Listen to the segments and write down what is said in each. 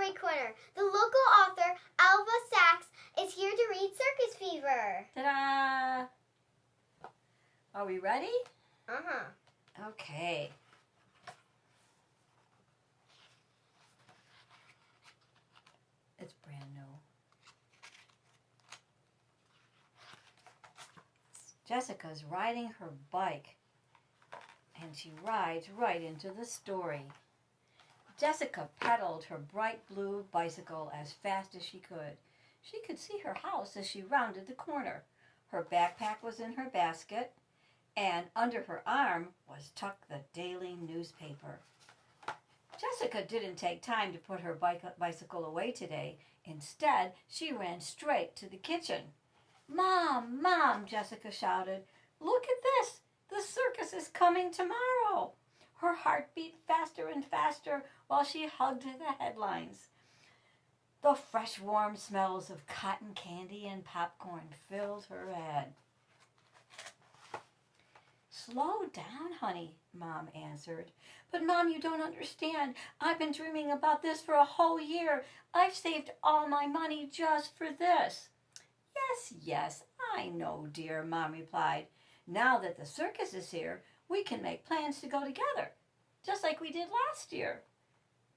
Story Corner. The local author, Alva Sachs, is here to read Circus Fever. Ta-da! Are we ready? Uh-huh. Okay. It's brand new. Jessica's riding her bike, and she rides right into the story. Jessica pedaled her bright blue bicycle as fast as she could. She could see her house as she rounded the corner. Her backpack was in her basket, and under her arm was tucked the daily newspaper. Jessica didn't take time to put her bicycle away today. Instead, she ran straight to the kitchen. "Mom, Mom," Jessica shouted, "look at this! The circus is coming tomorrow!" Her heart beat faster and faster while she hugged the headlines. The fresh, warm smells of cotton candy and popcorn filled her head. "Slow down, honey," Mom answered. "But Mom, you don't understand. I've been dreaming about this for a whole year. I've saved all my money just for this." Yes, I know, dear," Mom replied. "Now that the circus is here, we can make plans to go together, just like we did last year."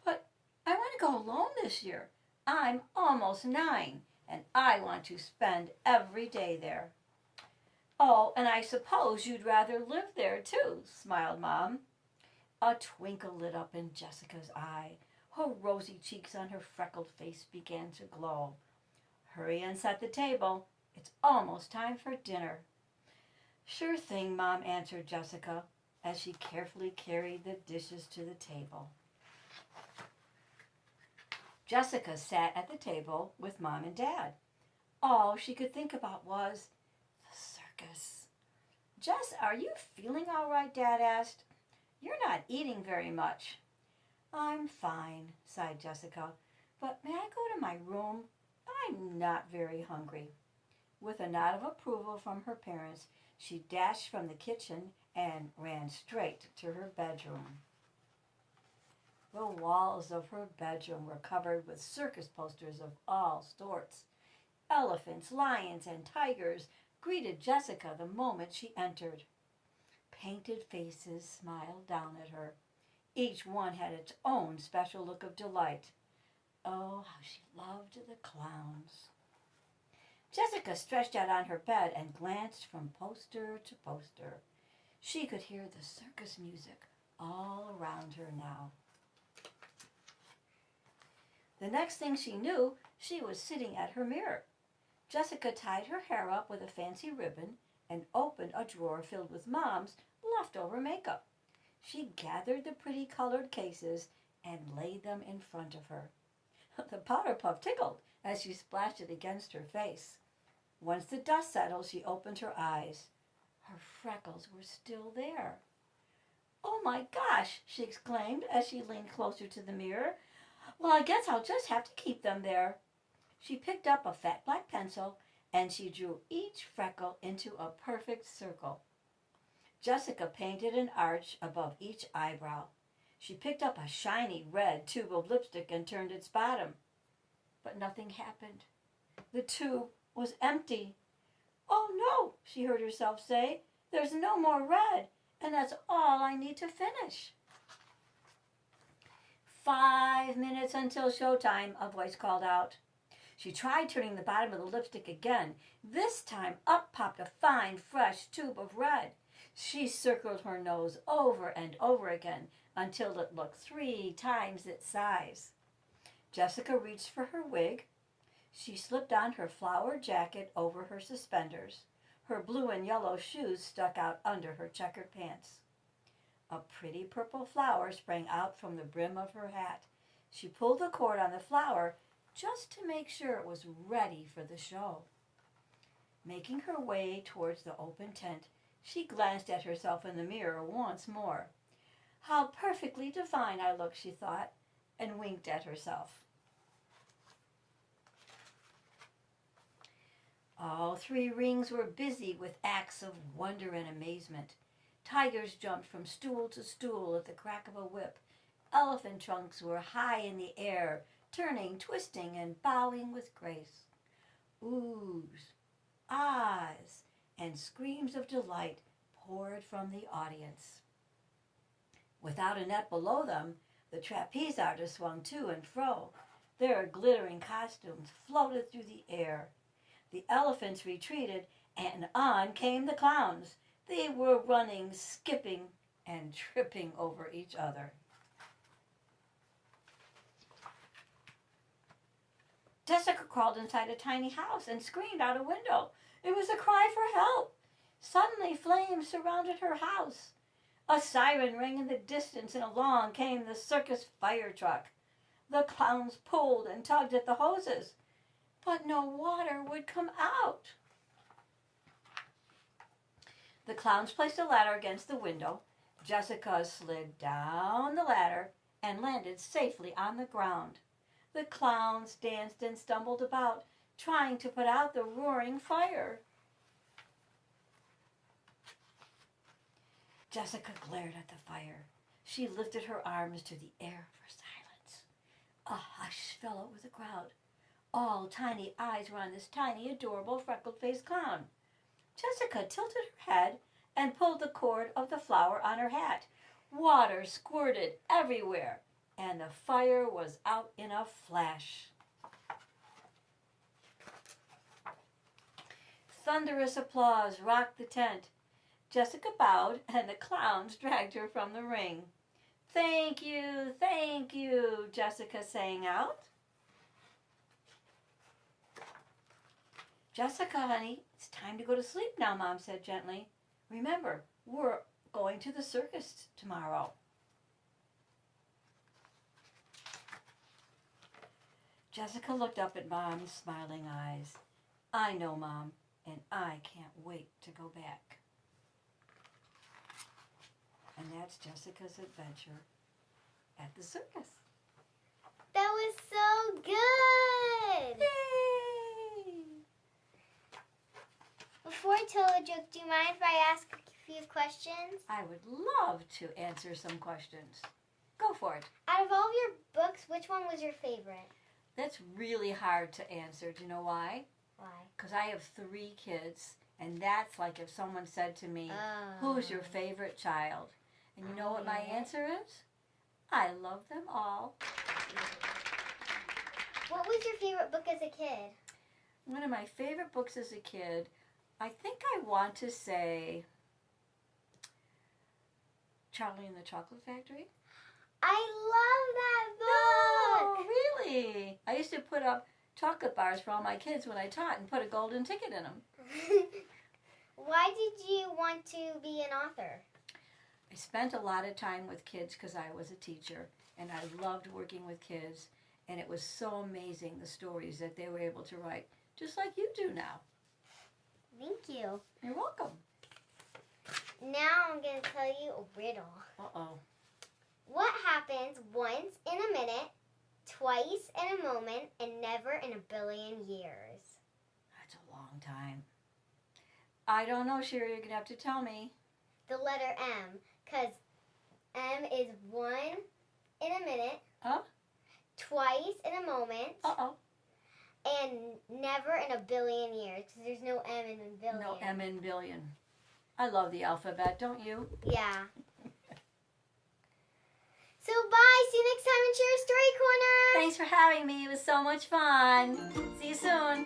"But I want to go alone this year. I'm almost 9, and I want to spend every day there." "Oh, and I suppose you'd rather live there too," smiled Mom. A twinkle lit up in Jessica's eye. Her rosy cheeks on her freckled face began to glow. "Hurry and set the table. It's almost time for dinner." "Sure thing," Mom answered Jessica as she carefully carried the dishes to the table. Jessica sat at the table with Mom and Dad. All she could think about was the circus. "Jess, are you feeling all right?" Dad asked. "You're not eating very much." "I'm fine," sighed Jessica, "but may I go to my room? I'm not very hungry." With a nod of approval from her parents, she dashed from the kitchen and ran straight to her bedroom. The walls of her bedroom were covered with circus posters of all sorts. Elephants, lions, and tigers greeted Jessica the moment she entered. Painted faces smiled down at her. Each one had its own special look of delight. Oh, how she loved the clowns. Jessica stretched out on her bed and glanced from poster to poster. She could hear the circus music all around her now. The next thing she knew, she was sitting at her mirror. Jessica tied her hair up with a fancy ribbon and opened a drawer filled with Mom's leftover makeup. She gathered the pretty colored cases and laid them in front of her. The powder puff tickled as she splashed it against her face. Once the dust settled, she opened her eyes. Her freckles were still there. "Oh my gosh!" she exclaimed as she leaned closer to the mirror. "Well, I guess I'll just have to keep them there." She picked up a fat black pencil and she drew each freckle into a perfect circle. Jessica painted an arch above each eyebrow. She picked up a shiny red tube of lipstick and turned its bottom. But nothing happened. The tube was empty. "Oh no," she heard herself say. "There's no more red, and that's all I need to finish." 5 minutes until showtime, a voice called out. She tried turning the bottom of the lipstick again. This time up popped a fine, fresh tube of red. She circled her nose over and over again until it looked 3 times its size. Jessica reached for her wig. She slipped on her flowered jacket over her suspenders. Her blue and yellow shoes stuck out under her checkered pants. A pretty purple flower sprang out from the brim of her hat. She pulled the cord on the flower just to make sure it was ready for the show. Making her way towards the open tent, she glanced at herself in the mirror once more. "How perfectly divine I look," she thought, and winked at herself. All 3 rings were busy with acts of wonder and amazement. Tigers jumped from stool to stool at the crack of a whip. Elephant trunks were high in the air, turning, twisting, and bowing with grace. Oohs, ahs, and screams of delight poured from the audience. Without a net below them, the trapeze artists swung to and fro. Their glittering costumes floated through the air. The elephants retreated, and on came the clowns. They were running, skipping, and tripping over each other. Jessica crawled inside a tiny house and screamed out a window. It was a cry for help. Suddenly, flames surrounded her house. A siren rang in the distance, and along came the circus fire truck. The clowns pulled and tugged at the hoses, but no water would come out. The clowns placed a ladder against the window. Jessica slid down the ladder and landed safely on the ground. The clowns danced and stumbled about, trying to put out the roaring fire. Jessica glared at the fire. She lifted her arms to the air for silence. A hush fell over the crowd. All tiny eyes were on this tiny, adorable, freckled-faced clown. Jessica tilted her head and pulled the cord of the flower on her hat. Water squirted everywhere, and the fire was out in a flash. Thunderous applause rocked the tent. Jessica bowed, and the clowns dragged her from the ring. Thank you, Jessica sang out. Jessica, honey, it's time to go to sleep now, Mom said gently. Remember, we're going to the circus tomorrow. Jessica looked up at Mom's smiling eyes. I know, Mom, and I can't wait to go back. And that's Jessica's adventure at the circus. That was so good! Yay! Before I tell a joke, do you mind if I ask a few questions? I would love to answer some questions. Go for it. Out of all of your books, which one was your favorite? That's really hard to answer. Do you know why? Why? Because I have 3 kids, and that's like if someone said to me, who's your favorite child? And you know what my answer is? I love them all. What was your favorite book as a kid? One of my favorite books as a kid, I think I want to say Charlie and the Chocolate Factory. I love that book! Oh, really? I used to put up chocolate bars for all my kids when I taught and put a golden ticket in them. Why did you want to be an author? I spent a lot of time with kids because I was a teacher, and I loved working with kids, and it was so amazing the stories that they were able to write, just like you do now. Thank you. You're welcome. Now I'm going to tell you a riddle. Uh-oh. What happens once in a minute, twice in a moment, and never in a billion years? That's a long time. I don't know, Shira. You're going to have to tell me. The letter M, because M is 1 in a minute, twice in a moment, and never in a billion years, because there's no M in a billion. No M in billion. I love the alphabet, don't you? Yeah. So bye. See you next time in Shira's Story Corner. Thanks for having me. It was so much fun. See you soon.